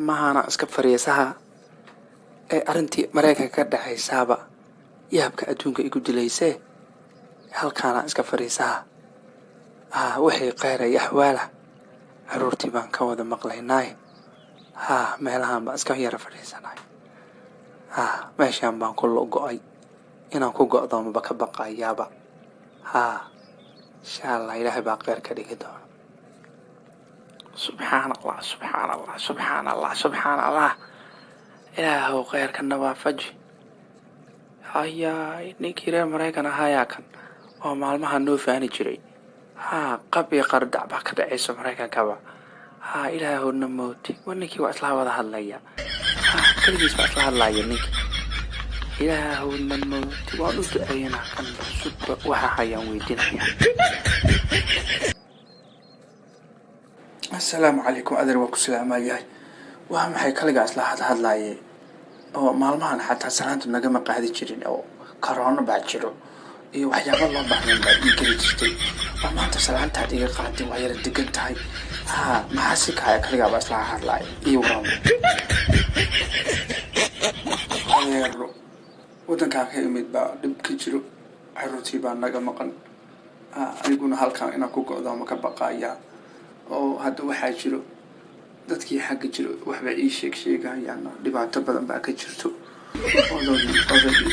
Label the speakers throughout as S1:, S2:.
S1: mahana iska fariisaha ee arintii Mareykanka ka dhaxaysaaba yaabka adduunka igu dilaysay halkaana iska fariisaha wixii qeeray ahwaala caruurtii baan ka wada maqlaynay meelahan baan iska yara fadhiisanay meeshaan baan ku go'ay inaan ku go'doomo baka baqayaaba insha Allah ilaahay baa qeer ka dhigi doona subhanallah subhanallah subhanallah subhanallah ilaahu qeerkana waafaji ninkii reer Mareykan ahaa kan oo maalmaha noo faani jiray qab iyo qardac baa ka dhacayso Mareykankaba ilaahu na mooti ninkii waa isla wada hadlaya kaligiis baa isla hadlaya ninkii ilaahu na mooti waan u duceeynaa kan subba waxa hayaan weydiinaya السلام عليكم أدري وكسلام أيها وهم حي كلجا أصلاً هذا لاي أو معلمان حتى سلامت النجمة قاعدة تجرين أو كورونا بعد شرو وحيا والله بعدين بعد يجري تشتي وما أنت سلامت هذه قاعدة وهي الدقن تاعي ما حسك هاي كلجا أصلاً هذا لاي ورام غير ودن كاكي يمد بعد بكجرو عروتي بعد نجمة قن يقولون هالكان إنا كوكو ذا مكبقايا oo hadda waxa jiro dadkii xagga jiro waxba ii sheegayaan dhibaato badan baa ka jirto oo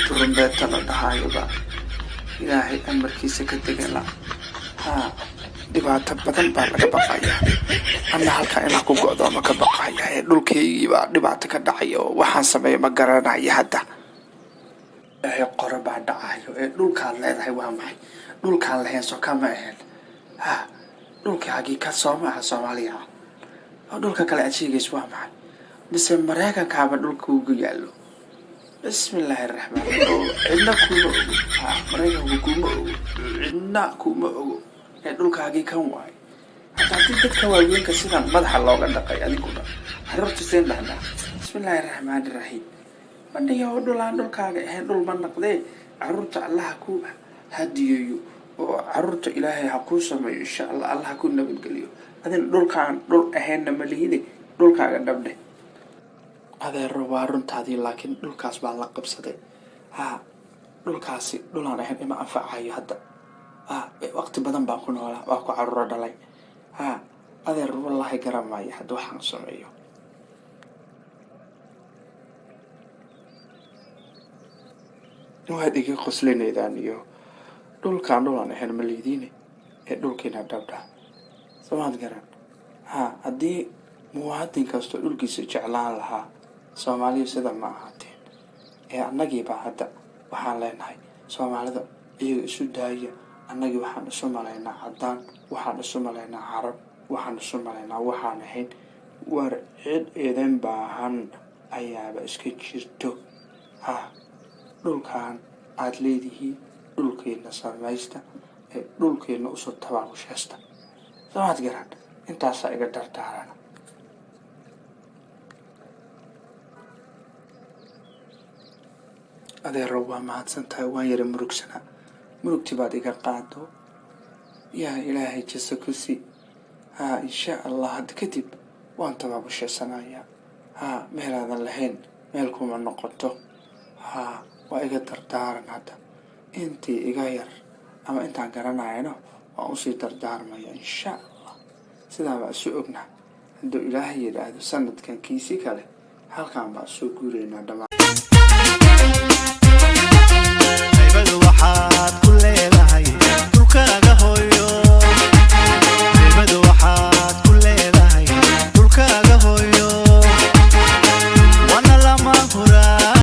S1: turumbeeta la dhahaayba ilaahay amarkiisa ka tagala dhibaato badan baa laga baqayaa anna halka ina ku go'doomo ka baqayaa dhulkeygii baa dhibaato ka dhacayo waxaan sameeyay ma garanayo hadda qorba dhacayo dhulkaan leedahay waa maxay dhulkaan lahayn soo kama ahayn dhulka xaqiiqad Soomaaliya oo dhulka kale ajigeys waa maxay bise Mareykanka ba dhulka ugu yaalo bismillaahir rahmaanir rahiim inna kuma ogo dhulka xaqiiqan waay hadii dadka waaweynka sidaan madaxa looga dhaqay adiguna harurta seen dhahna bismillaahir rahmaanir rahiim wadayo dhulkaaga dhul ma naqday carruurta Allah ku hadiyeeyo وعرضت إلهي حقوسة ما إن شاء الله الله كون نبي قليو هذين دول كان دول أهين مليدي دول كان دبده هذا الروارون تادي لكن دول كاس باللقب صدق دول كاسي دول أنا هن إما أنفع هاي هذا وقت بدن باكون ولا باكو عرض علي هذا والله كرام ما يحد وحن سمعيه وهذه قصلين إذا نيو دول كان دول أنا هن مليديني دول كنا دبده سمعت كرام هدي موادين كاستو دول كيس جعلان لها سومالي سيدا ما هاتين أناجي بعد وحان لينهاي سومالي ذا سوداية أناجي وحان سومالينا عدان وحان سومالينا عرب وحان سومالينا وحان هين ورعد إذن باهان أيابا اسكتشيرتو دول كان أدليديه dhulkeena samaysta dhulkeena usoo tabaabashasta samaad garan intaas iga dardaarana adeero waa mahadsantahay waan yara murugsana murugti baad iga qaado yaa ilaahay jisa ku si insha Allah had kadib waan tabaabashasanayaa meelaadan lahayn meel kuma noqoto waa iga dardaaran hadda intii iga yar ama intaan garanayno waan usii dardaarmaya insha Allah sidaa baa isu ognahay hadduu ilaahay yidhaahdo sanadkan kiisi kale halkaan baa soo guureynaa